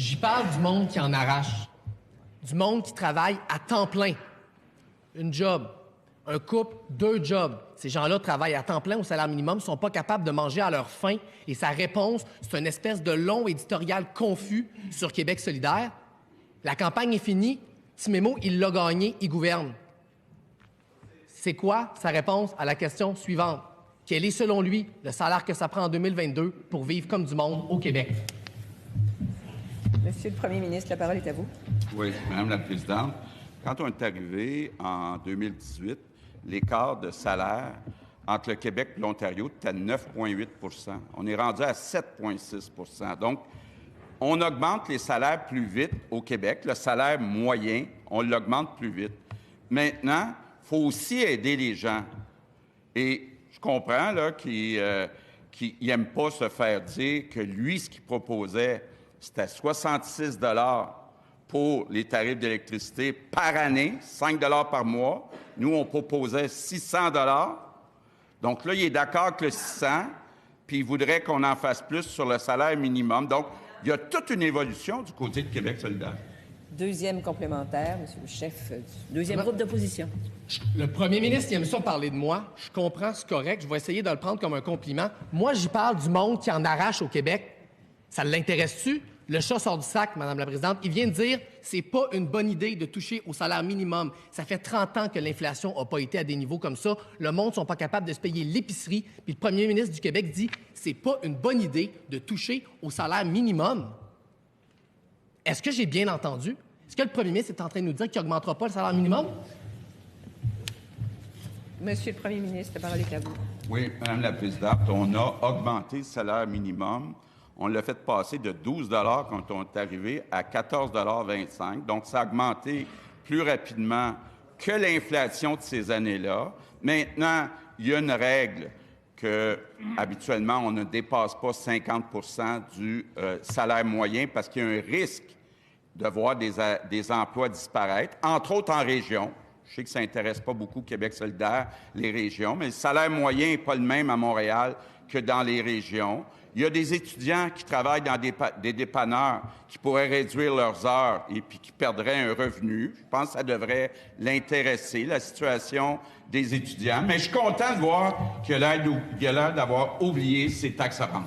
J'y parle du monde qui en arrache. Du monde qui travaille à temps plein. Une job. Un couple, 2 jobs. Ces gens-là travaillent à temps plein au salaire minimum, ne sont pas capables de manger à leur faim. Et sa réponse, c'est une espèce de long éditorial confus sur Québec solidaire. La campagne est finie. Timémo, il l'a gagné, il gouverne. C'est quoi sa réponse à la question suivante? Quel est, selon lui, le salaire que ça prend en 2022 pour vivre comme du monde au Québec? Monsieur le Premier ministre, la parole est à vous. Oui, Madame la Présidente. Quand on est arrivé en 2018, l'écart de salaire entre le Québec et l'Ontario était à 9,8 %. On est rendu à 7,6 %. Donc, on augmente les salaires plus vite au Québec. Le salaire moyen, on l'augmente plus vite. Maintenant, il faut aussi aider les gens. Et je comprends là, qu'il n'aime pas se faire dire que lui, ce qu'il proposait, c'était 66 $ pour les tarifs d'électricité par année, 5 $ par mois. Nous, on proposait 600 $. Donc là, il est d'accord avec le 600, puis il voudrait qu'on en fasse plus sur le salaire minimum. Donc, il y a toute une évolution du côté de Québec solidaire. Deuxième complémentaire, monsieur le chef du deuxième groupe d'opposition. Le premier ministre, il aime ça parler de moi. Je comprends, c'est correct. Je vais essayer de le prendre comme un compliment. Moi, j'y parle du monde qui en arrache au Québec. Ça l'intéresse-tu? Le chat sort du sac, Madame la Présidente. Il vient de dire c'est pas une bonne idée de toucher au salaire minimum. Ça fait 30 ans que l'inflation n'a pas été à des niveaux comme ça. Le monde ne sont pas capables de se payer l'épicerie. Puis le premier ministre du Québec dit c'est pas une bonne idée de toucher au salaire minimum. Est-ce que j'ai bien entendu? Est-ce que le premier ministre est en train de nous dire qu'il n'augmentera pas le salaire minimum? Monsieur le Premier ministre, la parole est à vous. Oui, Madame la Présidente, on a augmenté le salaire minimum. On l'a fait passer de 12 $ quand on est arrivé à 14,25 $. Donc, ça a augmenté plus rapidement que l'inflation de ces années-là. Maintenant, il y a une règle que, habituellement, on ne dépasse pas 50 % du salaire moyen parce qu'il y a un risque de voir des emplois disparaître, entre autres en région. Je sais que ça n'intéresse pas beaucoup Québec solidaire, les régions, mais le salaire moyen n'est pas le même à Montréal que dans les régions. Il y a des étudiants qui travaillent dans des dépanneurs qui pourraient réduire leurs heures et puis qui perdraient un revenu. Je pense que ça devrait l'intéresser, la situation des étudiants. Mais je suis content de voir qu'il a l'air d'avoir oublié ses taxes oranges.